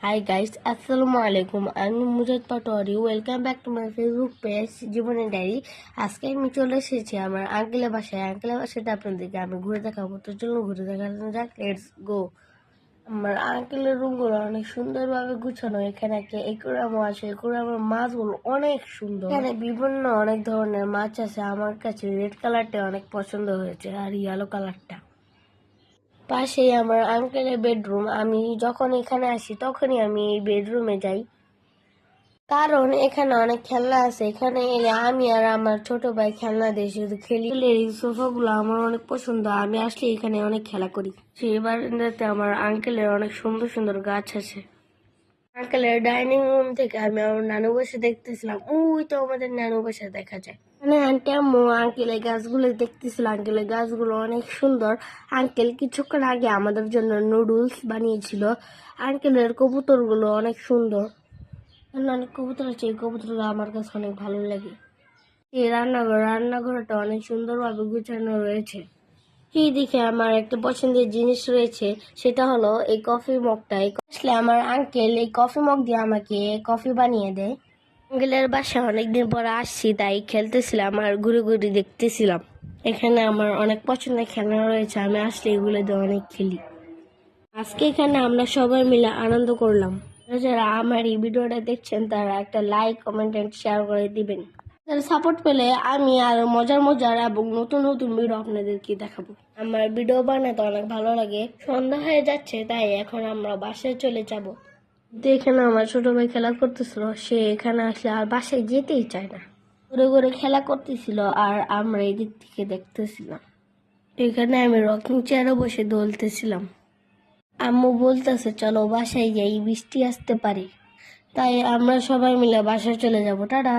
Hi guys, Assalamu alaikum. I'm Mujad Patori. Welcome back to my Facebook page জীবনের diary. আজকে আমি চলে এসেছি আমার আঙ্কেলের বাসাটা আপনাদেরকে আমি ঘুরে দেখাবো। তো চলুন ঘুরে দেখানো যাক। Let's go. আমার আঙ্কেলের রুমগুলো অনেক সুন্দরভাবে গুছানো। এখানে একটা একুরিয়াম আছে। একুরিয়ামের মাছগুলো অনেক সুন্দর। এখানে বিভিন্ন অনেক ধরনের মাছ আছে। আমার কাছে রেড কালারটা অনেক পছন্দ হয়েছে আর ইয়েলো কালারটা। পাশেই আমার আঙ্কেলের বেডরুম। আমি যখন এখানে আসি তখনই আমি এই বেডরুমে যাই, কারণ এখানে অনেক খেলনা আছে। এখানে এলে আমি আর আমার ছোট ভাই খেলনা দিয়ে শুধু খেলি। এই সোফাগুলো আমার অনেক পছন্দ। আমি আসলে এখানে অনেক খেলা করি। সেই বারান্দাতে আমার আঙ্কেলের অনেক সুন্দর সুন্দর গাছ আছে। আঙ্কেলের ডাইনিং রুম থেকে আমি আমার নানু বসে দেখতেছিলাম। ওই তো আমাদের নানু বসে দেখা যায়। মানে আন্টি আম্মু আঙ্কেলের গাছগুলো দেখতেছিল। আঙ্কেলের গাছগুলো অনেক সুন্দর। আঙ্কেল কিছুক্ষণ আগে আমাদের জন্য নুডলস বানিয়েছিল। আঙ্কেলের কবুতরগুলো অনেক সুন্দর। অনেক কবুতর আছে, এই কবুতরগুলো আমার কাছে অনেক ভালো লাগে। এই রান্নাঘরটা অনেক সুন্দরভাবে গুছানো রয়েছে। এই দিকে আমার একটা পছন্দের জিনিস রয়েছে, সেটা হলো এই কফি মগটা। আসলে আমার আঙ্কেল এই কফি মগ দিয়ে আমাকে কফি বানিয়ে দেয়। আঙ্কেলের বাসায় অনেকদিন পর আসছি, তাই খেলতেছিলাম আর ঘুরে ঘুরে দেখতেছিলাম। এখানে আমার অনেক পছন্দের খেলনা রয়েছে, আমি আসলে এগুলো দিয়ে অনেক খেলি। আজকে এখানে আমরা সবাই মিলে আনন্দ করলাম। যারা আমার এই ভিডিওটা দেখছেন তারা একটা লাইক, কমেন্ট এন্ড শেয়ার করে দিবেন। তারা সাপোর্ট পেলে আমি আরো মজার মজার এবং নতুন নতুন ভিডিও আপনাদেরকে দেখাবো। আমার ভিডিও বানাতে অনেক ভালো লাগে। সন্ধ্যা হয়ে যাচ্ছে, তাই এখন আমরা বাসায় চলে যাব। এখানে আমার ছোট ভাই খেলা করতেছিল। সে এখানে আসলে আর বাসায় যেতেই চায় না। ঘুরে ঘুরে খেলা করতেছিল আর আমরা এদিক থেকে দেখতেছিলাম। এখানে আমি রকিং চেয়ারে বসে দোলতেছিলাম। আম্মু বলতেছে চলো বাসায় যাই, বৃষ্টি আসতে পারে। তাই আমরা সবাই মিলে বাসায় চলে যাব। টাটা।